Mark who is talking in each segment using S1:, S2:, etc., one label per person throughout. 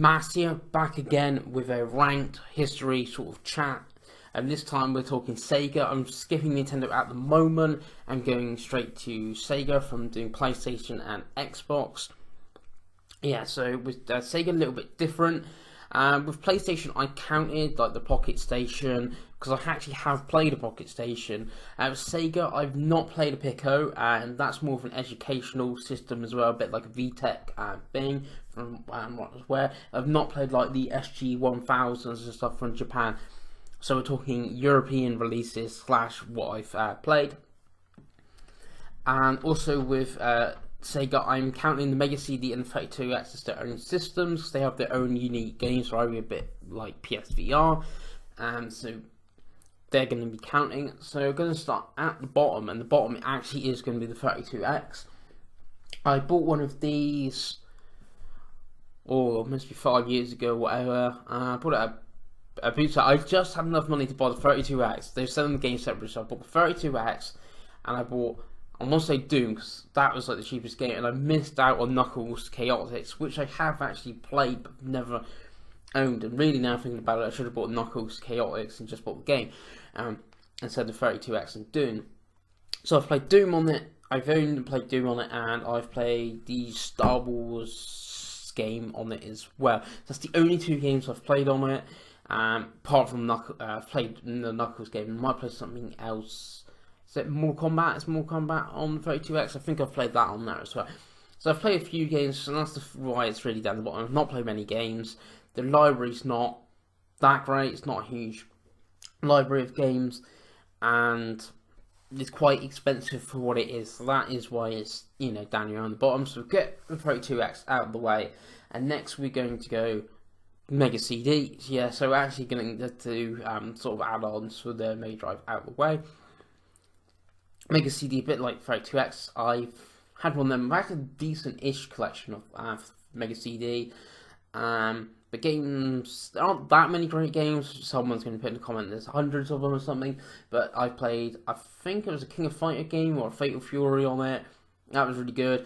S1: Mass here, back again with a ranked history sort of chat, and this time we're talking Sega. I'm skipping Nintendo at the moment and going straight to Sega from doing PlayStation and Xbox. Yeah, so with Sega a little bit different. With PlayStation, I counted like the Pocket Station because I actually have played a Pocket Station. With Sega, I've not played a Pico, and that's more of an educational system as well, a bit like a VTech thing from what was where. I've not played like the SG-1000s and stuff from Japan. So we're talking European releases / what I've played. And also with Sega, I'm counting the Mega CD and the 32X as their own systems. They have their own unique games, right? A bit like PSVR, so they're going to be counting. So we're going to start at the bottom, and the bottom actually is going to be the 32X. I bought one of these, it must be 5 years ago, whatever. I bought it at a boot sale. I just had enough money to buy the 32X. They're selling the game separately, so I bought the 32X, and I want to say Doom, because that was like the cheapest game, and I missed out on Knuckles Chaotix, which I have actually played but never owned. And really, now thinking about it, I should have bought Knuckles Chaotix and just bought the game instead of 32X and Doom. So I've played Doom on it, I've owned and played Doom on it, and I've played the Star Wars game on it as well. That's the only two games I've played on it, apart from I've played the Knuckles game. I might play something else. Is it Mortal Kombat? It's Mortal Kombat on 32X. I think I've played that on there as well. So I've played a few games, and that's why it's really down the bottom. I've not played many games. The library's not that great. It's not a huge library of games, and it's quite expensive for what it is. So that is why it's, down here on the bottom. So we'll get the 32X out of the way, and next we're going to go Mega CD. Yeah, so we're actually going to do sort of add-ons for the Mega Drive out of the way. Mega CD, a bit like 32X, I've had one of them. I've had a decent-ish collection of Mega CD. The games, there aren't that many great games. Someone's going to put in a comment there's hundreds of them or something. But I've played, I think it was a King of Fighter game or a Fatal Fury on it. That was really good.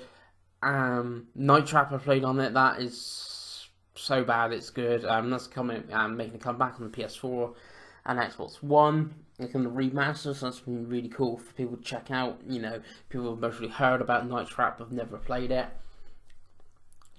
S1: Night Trap I played on it. That is so bad it's good. That's coming, making a comeback on the PS4 and Xbox One. It's going to remaster, so that's been really cool for people to check out. People have mostly heard about Night Trap but never played it.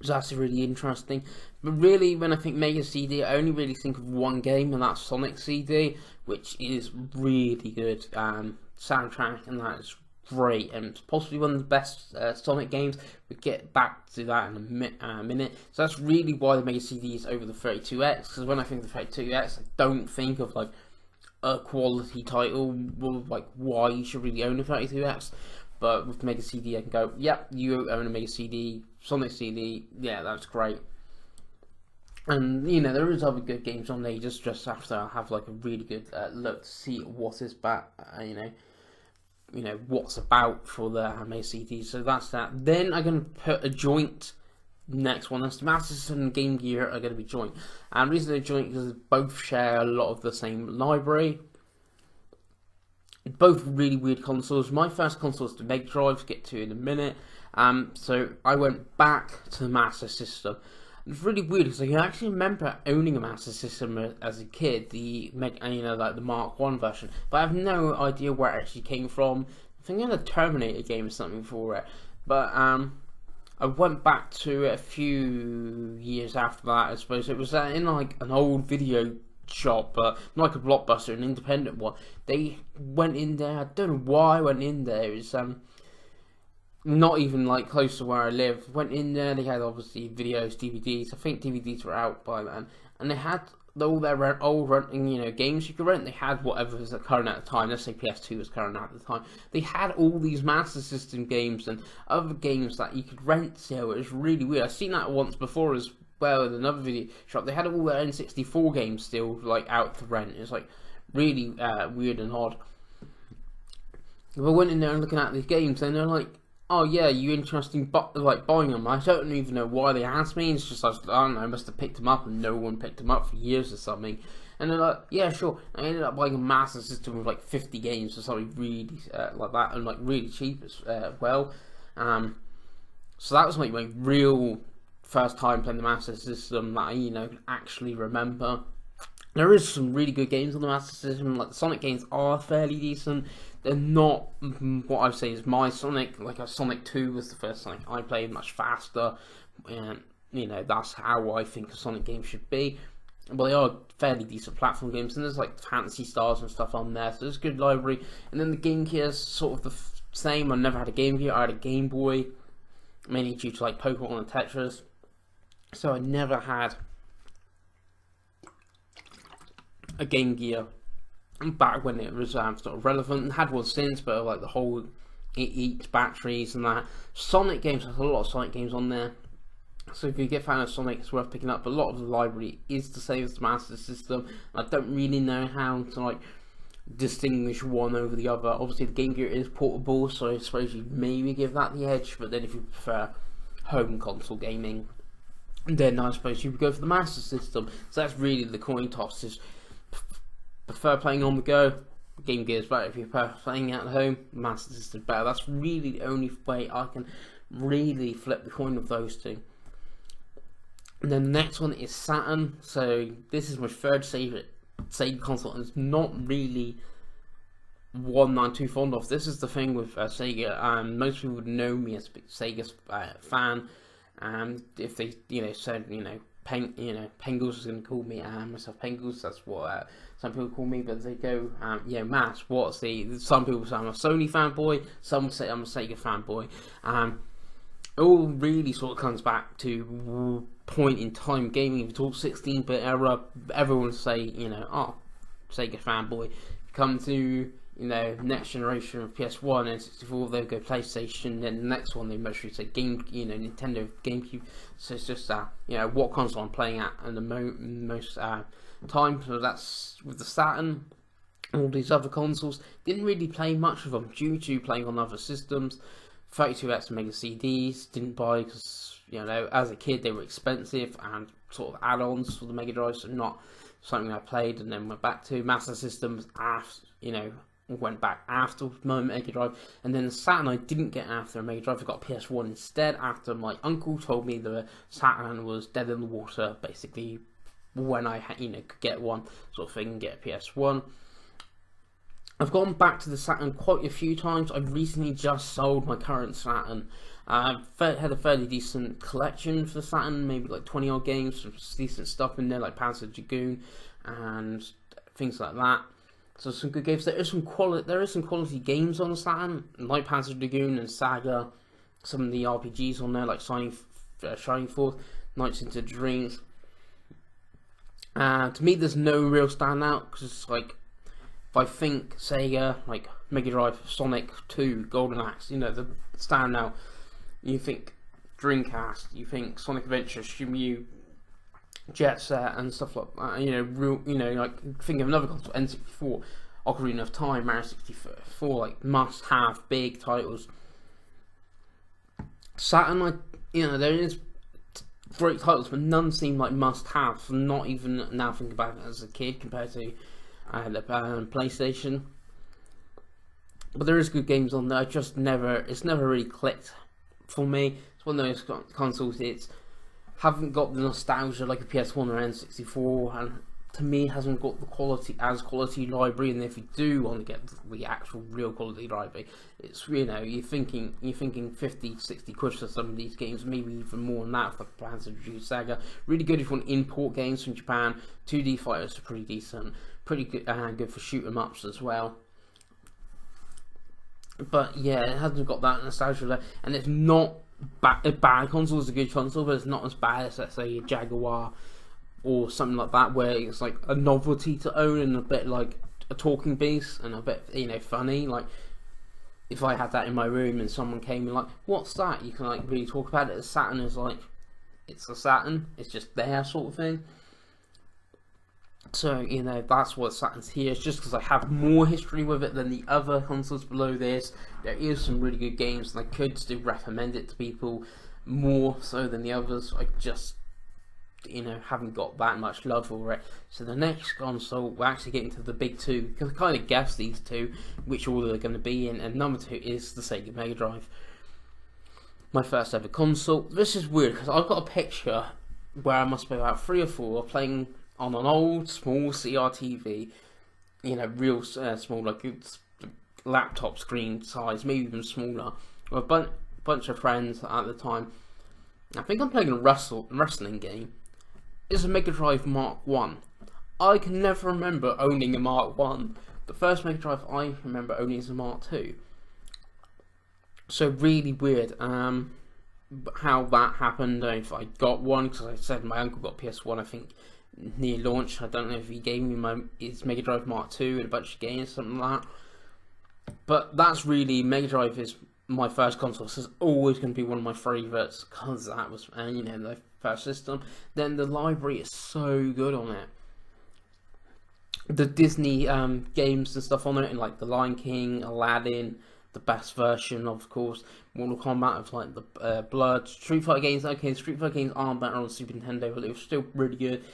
S1: So that's really interesting. But really, when I think Mega CD, I only really think of one game, and that's Sonic CD, which is really good soundtrack, and that is great, and it's possibly one of the best Sonic games. We'll get back to that in a minute. So that's really why the Mega CD is over the 32X, because when I think of the 32X, I don't think of like a quality title, or like why you should really own a 32X. But with Mega CD, I can go, yep, you own a Mega CD, Sonic CD, yeah, that's great. And, there is other good games on there. You just have to have, like, a really good look to see what is back, what's about for the Mega CD. So that's that. Then I'm going to put a joint next one. That's the Master System and Game Gear are going to be joint. And the reason they're joint is because they both share a lot of the same library. Both really weird consoles. My first console is the Mega Drive, to get to in a minute. So I went back to the Master System. It's really weird because I can actually remember owning a Master System as a kid, the like the Mark 1 version, but I have no idea where it actually came from. I think I had a Terminator game or something for it, but I went back to it a few years after that. I suppose it was in like an old video shop, but not like a Blockbuster, an independent one. They went in there. I don't know why I went in there. It was not even like close to where I live. Went in there. They had obviously videos, DVDs. I think DVDs were out by then, and they had all their old renting, games you could rent. They had whatever was current at the time. Let's say PS2 was current at the time. They had all these Master System games and other games that you could rent. So it was really weird. I've seen that once before as well in another video shop. They had all their N64 games still like out to rent. It's like really weird and odd. If I went in there and looking at these games, and they're like, "Oh yeah, you interested in buying them?" I don't even know why they asked me. It's just I don't know. I must have picked them up, and no one picked them up for years or something. And they're like, "Yeah, sure." I ended up buying a Master System with like 50 games or something really like that, and like really cheap as well. So that was like my real first time playing the Master System that I, actually remember. There is some really good games on the Master System. Like the Sonic games are fairly decent. They're not what I would say is my Sonic. Like Sonic 2 was the first Sonic I played, much faster, and that's how I think a Sonic game should be. But they are fairly decent platform games, and there's like Fantasy Stars and stuff on there, so there's a good library. And then the Game Gear is sort of the same. I never had a Game Gear. I had a Game Boy, mainly due to like Pokemon and Tetris. So I never had a Game Gear back when it was sort of relevant. Had one since, but like the whole it eats batteries and that. Sonic games, there's a lot of Sonic games on there. So if you get a fan of Sonic, it's worth picking up. But a lot of the library is the same as the Master System. I don't really know how to like distinguish one over the other. Obviously the Game Gear is portable, so I suppose you maybe give that the edge. But then if you prefer home console gaming, then I suppose you would go for the Master System. So that's really the coin toss. Is prefer playing on the go, Game Gear is better. If you prefer playing at home, Master System is better. That's really the only way I can really flip the coin of those two. And then the next one is Saturn. So this is my third Sega console, and it's not really one I'm too fond of. This is the thing with Sega. Most people would know me as a big Sega fan, and if they said Pengles is going to call me myself Pengles. That's what some people call me, but they go Matt, what's the? Some people say I'm a Sony fanboy. Some say I'm a Sega fanboy. It all really sort of comes back to point in time gaming. If you talk 16-bit era, everyone will say Sega fanboy. Come to next generation of PS1 and 64, they'll go PlayStation. Then the next one they mostly say Nintendo, GameCube. So it's just what console I'm playing at and the most time. So that's with the Saturn. All these other consoles didn't really play much of them due to playing on other systems. 32X Mega CDs didn't buy because as a kid they were expensive and sort of add-ons for the Mega Drive, so not something I played. And then went back to Master Systems after went back after my Mega Drive. And then the Saturn I didn't get after a Mega Drive. I got a PS1 instead after my uncle told me the Saturn was dead in the water basically when I could get one sort of thing, get a PS1. I've gone back to the Saturn quite a few times. I've recently just sold my current Saturn. I've had a fairly decent collection for the Saturn, maybe like 20 odd games, some decent stuff in there like Panzer Dragoon and things like that. So some good games. There is some quality games on the Saturn, like Panzer Dragoon and SEGA. Some of the RPGs on there, like Shining Forth, Nights into Dreams. To me, there's no real standout because it's like, if I think Sega, like Mega Drive, Sonic 2, Golden Axe, the standout. You think Dreamcast, you think Sonic Adventure, Shmuel, Jet Set, and stuff like that. Like think of another console, N64, Ocarina of Time, Mario 64, like must-have big titles. Saturn, there is great titles, but none seem like must-have. Not even now thinking about it as a kid compared to the PlayStation. But there is good games on there. It's never really clicked for me. It's one of those consoles. It's haven't got the nostalgia like a PS1 or N64, and to me hasn't got the quality library. And if you do want to get the actual real quality library, it's you're thinking 50, 60 quid for some of these games, maybe even more than that for Panzer Dragoon Saga. Really good if you want to import games from Japan. 2D fighters are pretty decent, pretty good, good for shoot 'em ups as well. But yeah, it hasn't got that nostalgia there, and it's not a bad console. It's a good console, but it's not as bad as, let's say, a Jaguar or something like that, where it's like a novelty to own and a bit like a talking beast and a bit funny. Like if I had that in my room and someone came and like, what's that? You can like really talk about it. The Saturn is like, it's a Saturn. It's just there sort of thing. So, that's what Saturn's here. It's just because I have more history with it than the other consoles below this. There is some really good games, and I could still recommend it to people more so than the others. I just, haven't got that much love for it. So the next console, we're actually getting to the big two. You can kind of guess these two, which order they're going to be in. And number 2 is the Sega Mega Drive. my first ever console. This is weird because I've got a picture where I must be about 3 or 4 playing on an old small CRTV, you know, real small, like it's laptop screen size, maybe even smaller, with a bunch of friends at the time. I think I'm playing a wrestling game. It's a Mega Drive Mark 1. I can never remember owning a Mark 1. The first Mega Drive I remember owning is a Mark 2. So really weird how that happened, if I got one, because I said my uncle got PS1, I think, near launch. I don't know if he gave me his Mega Drive Mark 2 and a bunch of games, something like that. But that's really, Mega Drive is my first console, so it's always going to be one of my favourites, because that was, you know, the first system. Then the library is so good on it. The Disney games and stuff on it, and like The Lion King, Aladdin, the best version, of course, Mortal Kombat, of like the Blood, Street Fighter games. Okay, Street Fighter games aren't better on Super Nintendo, but they were still really good.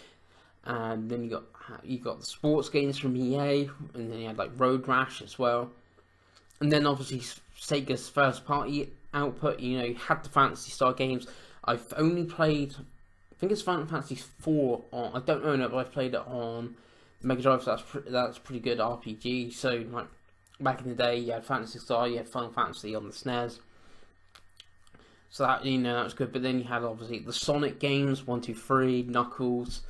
S1: And then you got the sports games from EA, and then you had like Road Rash as well. And then obviously Sega's first party output, you know, you had the Phantasy Star games. I've only played, I think it's Final Fantasy 4 on, I don't own it, but I've played it on Mega Drive, so that's pretty good RPG. So like back in the day, you had Phantasy Star, you had Final Fantasy on the SNES. So that, you know, that was good. But then you had obviously the Sonic games, 1, 2, 3, Knuckles,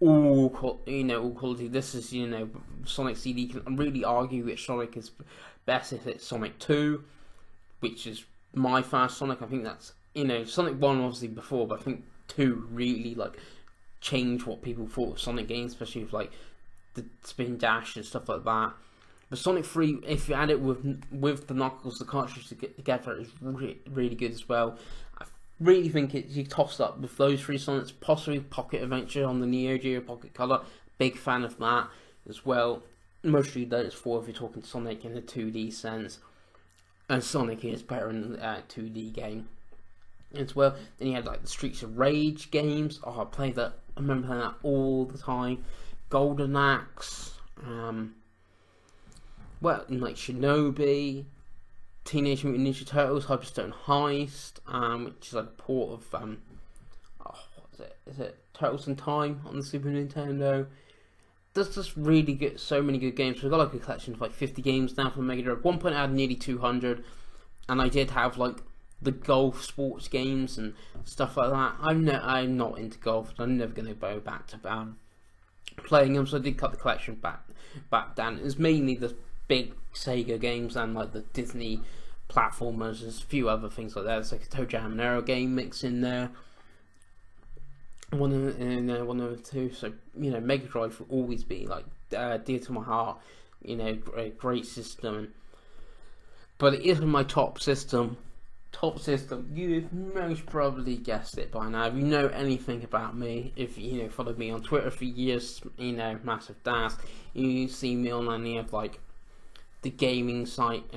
S1: all quality. This is, you know, Sonic CD can really argue which Sonic is best, if it's Sonic 2, which is my first Sonic. I think that's, you know, Sonic 1 obviously before, but I think 2 really like changed what people thought of Sonic games, especially with like the spin dash and stuff like that. But Sonic 3, if you add it with the Knuckles, the cartridge together, is really good as well. I really think you tossed up with those 3 Sonics, possibly Pocket Adventure on the Neo Geo Pocket Color. Big fan of that as well. Mostly those 4 if you're talking Sonic in the 2D sense. And Sonic is better in the 2D game as well. Then you had like the Streets of Rage games. Oh, I remember playing that all the time. Golden Axe. Well, like Shinobi, Teenage Mutant Ninja Turtles, Hyperstone Heist, which is like a port of what is it? Is it Turtles in Time on the Super Nintendo? There's just really good, so many good games. We've got like a collection of like 50 games now from Mega Drive. At one point I had nearly 200, and I did have like the golf sports games and stuff like that. I'm not into golf, so I'm never going to go back to playing them. So I did cut the collection back down. It was mainly the big Sega games and like the Disney platformers. There's a few other things like that. There's like a Toe Jam and Arrow game mixed in there. One of the 2. So, you know, Mega Drive will always be like dear to my heart. You know, great system. But it isn't my top system. You've most probably guessed it by now. If you know anything about me, if you know followed me on Twitter for years, you know, massive dash, you see me on any of like the gaming site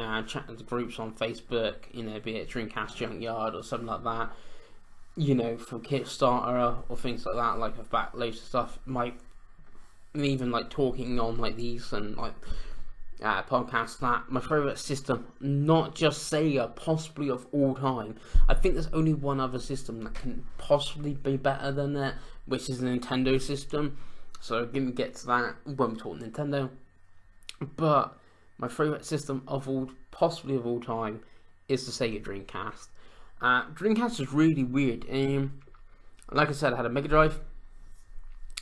S1: groups on Facebook, you know, be it Dreamcast Junkyard or something like that, you know, from Kickstarter or things like that. Like I've backed loads of stuff, even like talking on like these and like podcasts. That my favourite system, not just Sega, possibly of all time. I think there's only one other system that can possibly be better than that, which is the Nintendo system. So I'm gonna get to that when we talk Nintendo. But my favourite system possibly of all time, is the Sega Dreamcast. Dreamcast is really weird. Like I said, I had a Mega Drive.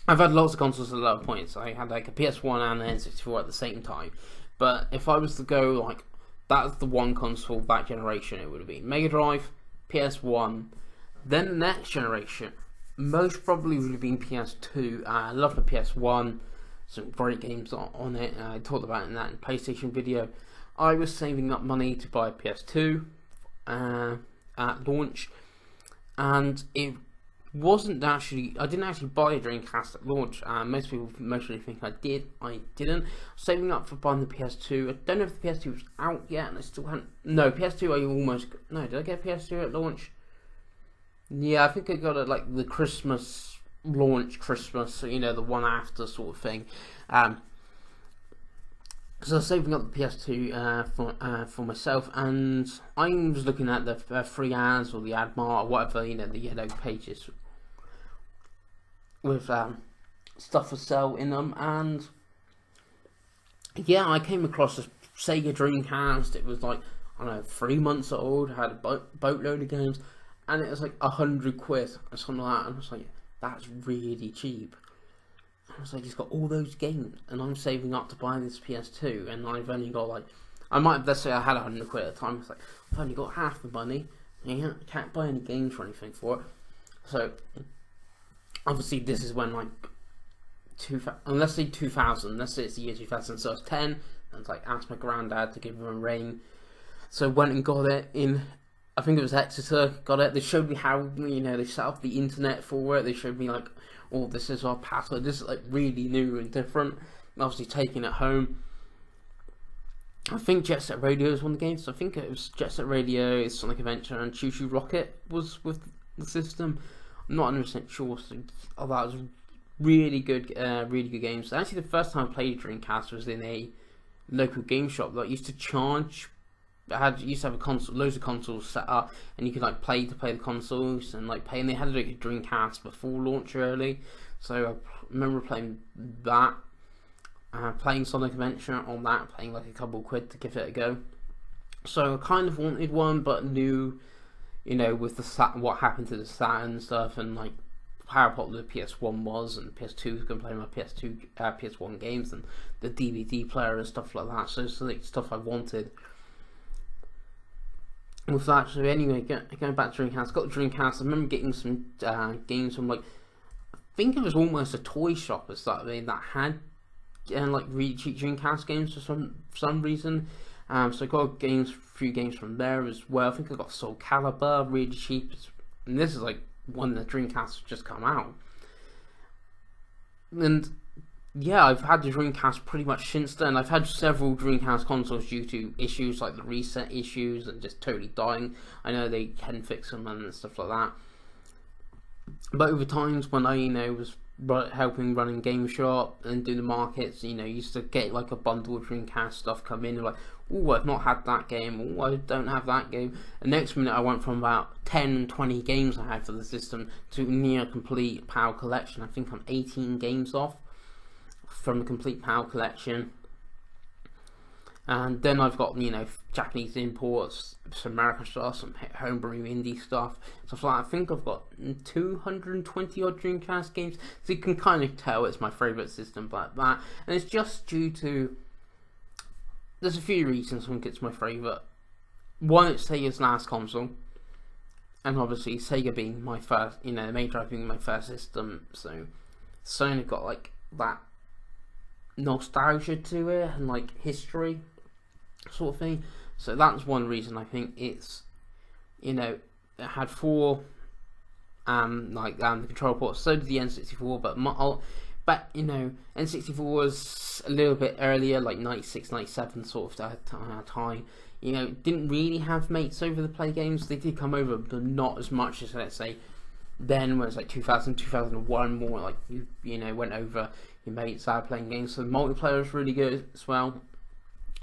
S1: I've had lots of consoles at a lot of points. I had like a PS1 and an N64 at the same time. But if I was to go like, that's the one console that generation, it would have been Mega Drive, PS1, then the next generation most probably would have been PS2. I love the PS1. Some great games on it. I talked about it in that PlayStation video. I was saving up money to buy a PS2 at launch, and it wasn't actually. I didn't actually buy a Dreamcast at launch. Most people mostly think I did. I didn't. Saving up for buying the PS2. I don't know if the PS2 was out yet, and I still hadn't. No, PS2. I almost. No, did I get PS2 at launch? Yeah, I think I got it like the Christmas launch, you know, the one after sort of thing. So I was saving up the PS2 for myself, and I was looking at the free ads or the ad mart or whatever, you know, the yellow pages with stuff for sale in them, and yeah, I came across this Sega Dreamcast. It was like, I don't know, 3 months old, had a boatload of games, and it was like £100 or something like that, and I was like, that's really cheap. I was like, he's got all those games, and I'm saving up to buy this PS2, and I've only got like, I might, let's say I had £100 at the time, it's like, I've only got half the money, and I can't buy any games or anything for it. So, obviously this is when like, let's say 2000, let's say it's the year 2000, so I was 10, and it's like, asked my granddad to give him a ring, so went and got it in, I think it was Exeter, got it. They showed me how, you know, they set up the internet for it. They showed me like, oh, this is our password. This is like really new and different. Obviously taking it home. I think Jet Set Radio was one of the games. I think it was Jet Set Radio, Sonic Adventure, and Choo Choo Rocket was with the system. I'm not 100% sure. So, that was really good games. Actually, the first time I played Dreamcast was in a local game shop that used to charge. Used to have a console, loads of consoles set up, and you could like play the consoles and like pay. And they had like a Dreamcast before launch early, so I remember playing that, playing Sonic Adventure on that, paying like a couple quid to give it a go. So I kind of wanted one, but knew, you know, with the what happened to the Saturn and stuff, and like how popular the PS1 was, and PS2 was going to play my PS1 games, and the DVD player and stuff like that. So it's like stuff I wanted. With that, so anyway, going back to Dreamcast, got the Dreamcast. I remember getting some games from like, I think it was almost a toy shop or something that had like really cheap Dreamcast games for some reason. So I got a few games from there as well. I think I got Soul Calibur really cheap, and this is like one the Dreamcast just come out. And yeah, I've had the Dreamcast pretty much since then. I've had several Dreamcast consoles due to issues like the reset issues and just totally dying. I know they can fix them and stuff like that. But over times when I, you know, was helping running Game Shop and do the markets, you know, used to get like a bundle of Dreamcast stuff come in, and like, oh, I've not had that game, oh, I don't have that game. And next minute I went from about 10, 20 games I had for the system to near complete PAL collection. I think I'm 18 games off from the complete PAL collection. And then I've got, you know, Japanese imports, some American stuff, some homebrew indie stuff like that. I think I've got 220 odd Dreamcast games, so you can kind of tell it's my favourite system like that. And it's just due to, there's a few reasons I think it's my favourite. One, it's Sega's last console, and obviously Sega being my first, you know, Mega Drive being my first system, so Sony got like that nostalgia to it and like history sort of thing. So that's one reason I think it's, you know, it had 4 the control ports. So did the N64, but you know, N64 was a little bit earlier, like 96, 97 sort of time. You know, didn't really have mates over the play games. They did come over, but not as much as, let's say, then when it's like 2000, 2001, more like you know, went over, your mates started playing games. So the multiplayer is really good as well,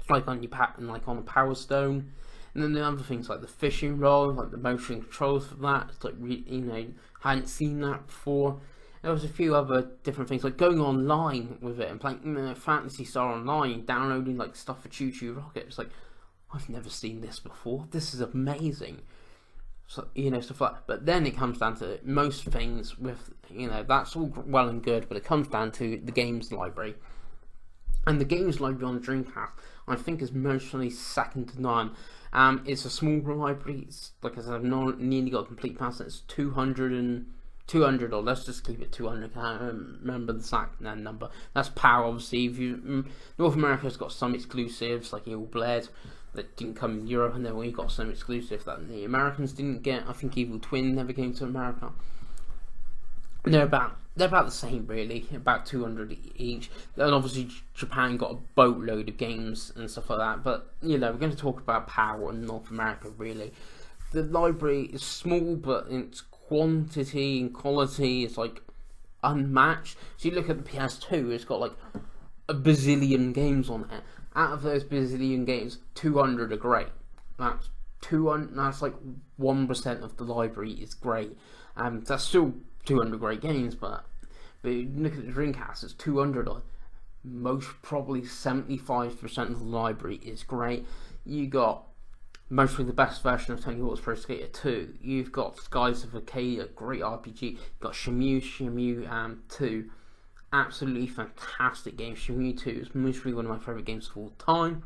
S1: like on your like on the Power Stone. And then the other things like the fishing rod, like the motion controls for that, it's like, you know, hadn't seen that before. There was a few other different things, like going online with it and playing, you know, Fantasy Star Online, downloading like stuff for Choo Choo Rocket. It's like, I've never seen this before. This is amazing. So, you know, stuff like that. But then it comes down to most things with, you know, that's all well and good, but it comes down to the games library. And the games library on Dreamcast, I think, is mostly second to none. It's a small library. It's, like I said, I've nearly got a complete pass. It's 200, or let's just keep it 200. I can't remember the exact number. That's PAL, obviously. If you, North America's got some exclusives, like Evil Bled, that didn't come in Europe, and then we got some exclusive that the Americans didn't get. I think Evil Twin never came to America. They're about the same, really, about 200 each. And obviously Japan got a boatload of games and stuff like that. But you know, we're going to talk about PAL in North America. Really, the library is small, but its quantity and quality is like unmatched. So you look at the PS2, it's got like a bazillion games on it, out of those bazillion games, 200 are great. That's 200. That's like 1% of the library is great. That's still 200 great games, but you look at the Dreamcast, it's 200. Most probably 75% of the library is great. You got mostly the best version of Tony Hawk's Pro Skater 2. You've got Skies of Arcadia, great RPG. You've got Shenmue 2, absolutely fantastic game. Shenmue 2 is mostly one of my favourite games of all time.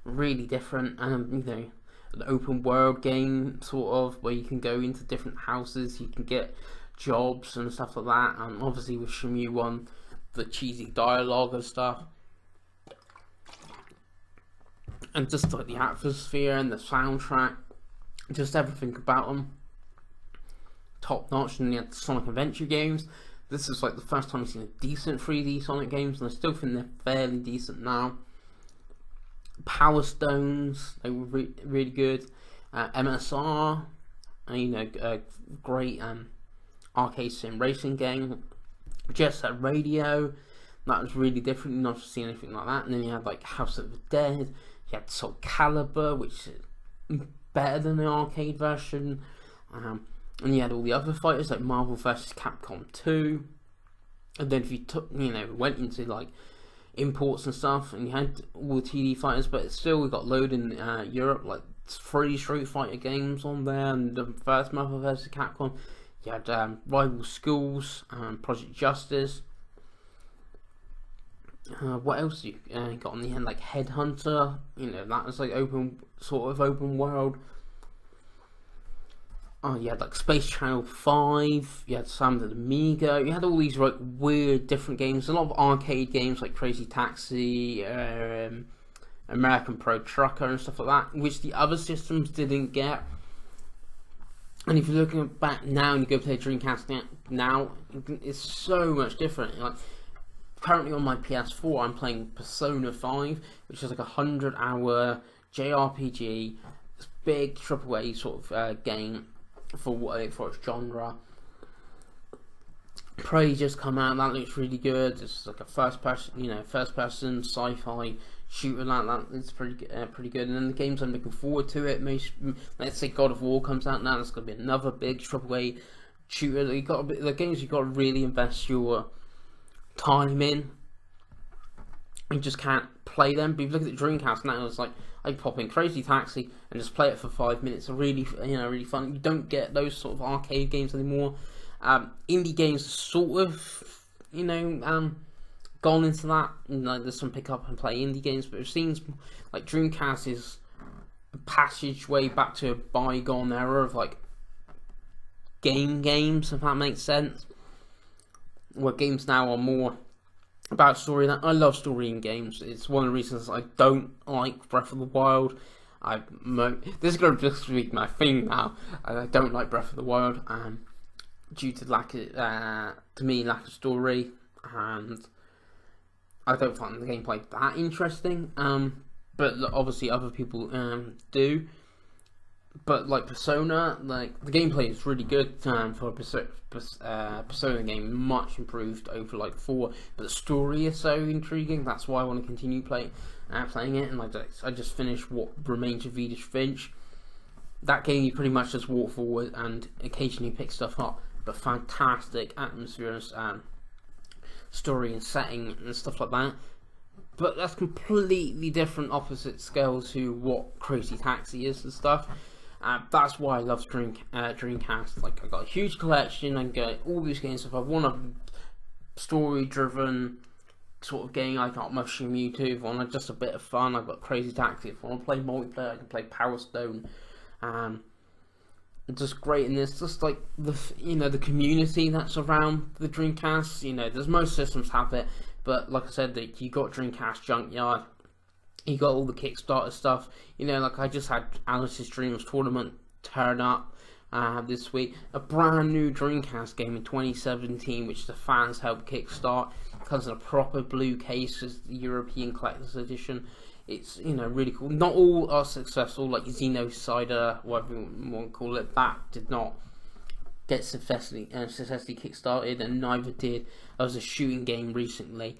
S1: Really different, you know, an open world game sort of, where you can go into different houses, you can get jobs and stuff like that. And obviously with Shenmue 1, the cheesy dialogue and stuff, and just like the atmosphere and the soundtrack, just everything about them, top notch. And you had the Sonic Adventure games. This is like the first time I've seen a decent 3D Sonic games, and I still think they're fairly decent now. Power Stones, they were really good. MSR, you know, a great arcade sim racing game. Jet Set Radio, that was really different. You've not seen anything like that. And then you had like House of the Dead. You had Soul Calibur, which is better than the arcade version. And you had all the other fighters like Marvel vs. Capcom 2. And then if you took, you know, went into like imports and stuff, and you had all the TD fighters, but still we got load in Europe, like 3 Street Fighter games on there, and the first Marvel vs. Capcom. You had Rival Schools, Project Justice. What else you got on the end? Like Headhunter. You know, that was like sort of open world. Oh, you had like Space Channel 5. You had Sam the Amiga. You had all these like weird different games. A lot of arcade games like Crazy Taxi, American Pro Trucker, and stuff like that, which the other systems didn't get. And if you're looking back now and you go play Dreamcast now, it's so much different. Like currently on my PS4, I'm playing Persona 5, which is like a 100-hour JRPG, this big AAA sort of game for its genre. Prey just come out. That looks really good. It's like a first-person sci-fi shooter like that. It's pretty good. And then the games I'm looking forward to let's say God of War comes out now. It's going to be another big AAA shooter. The games you got to really invest your time in. You just can't play them. But if you look at the Dreamcast now, it's like I pop in Crazy Taxi and just play it for 5 minutes. It's really fun. You don't get those sort of arcade games anymore. Indie games sort of, gone into that. There's some pick up and play indie games, but it seems like Dreamcast is a passageway back to a bygone era of like games, if that makes sense. Where games now are more about story. I love story in games. It's one of the reasons I don't like Breath of the Wild. This is going to just be my thing now. I don't like Breath of the Wild, due to lack of story, and I don't find the gameplay that interesting. But obviously other people do. But like Persona, like the gameplay is really good for a Persona game, much improved over like 4. But the story is so intriguing. That's why I want to continue playing it. And I just finished What Remains of Edith Finch. That game you pretty much just walk forward and occasionally pick stuff up. But fantastic atmosphere, story and setting and stuff like that. But that's completely different, opposite scale to what Crazy Taxi is and stuff. That's why I love Dreamcast. Like I got a huge collection. I get all these games. If I want a story-driven sort of game, I got my Shenmue 2. If I want just a bit of fun, I've got Crazy Taxi. If I want to play multiplayer, I can play Power Stone. It's just great, and it's just like the community that's around the Dreamcast. There's most systems have it, but like I said, that you got Dreamcast Junkyard. You got all the Kickstarter stuff. Like I just had Alice's Dreams Tournament turn up this week. A brand new Dreamcast game in 2017, which the fans helped kickstart. Comes in a proper blue case as the European Collector's Edition. It's really cool. Not all are successful, like Xenocider, whatever you want to call it. That did not get successfully kickstarted, and neither did. There was a shooting game recently.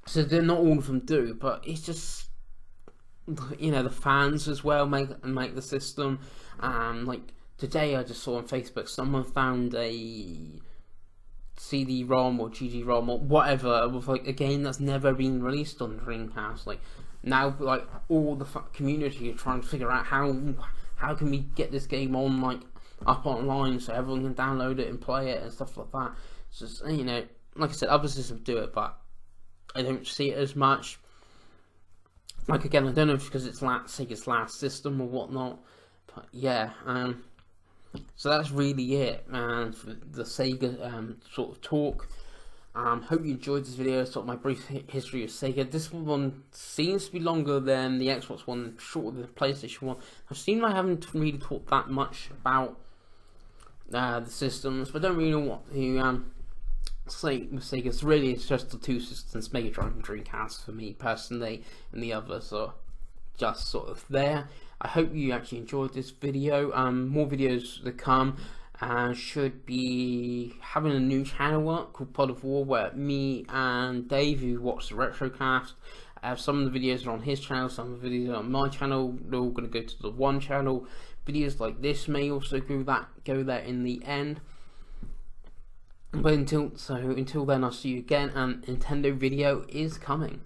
S1: So they're not all of them do, but it's just, you know, the fans as well make the system. Like today I just saw on Facebook someone found a CD-ROM or GG-ROM or whatever with like a game that's never been released on Dreamcast. Like now, like all the community are trying to figure out how can we get this game on, like up online so everyone can download it and play it and stuff like that. It's just, you know, like I said, other systems do it, but I don't see it as much. Like again, I don't know if it's because it's Sega's last system or whatnot, but yeah. So that's really it, for the Sega sort of talk. Hope you enjoyed this video, sort of my brief history of Sega. This one seems to be longer than the Xbox one, shorter than the PlayStation one. I've seen I haven't really talked that much about the systems, but I don't really know what to say with Sega. It's just the two systems, Mega Drive and Dreamcast for me personally, and the others are just sort of there. I hope you actually enjoyed this video. More videos to come. Should be having a new channel up called Pod of War, where me and Dave, who watched the Retrocast, some of the videos are on his channel, some of the videos are on my channel. They're all going to go to the one channel. Videos like this may also go there in the end. But until then, I'll see you again, and Nintendo video is coming.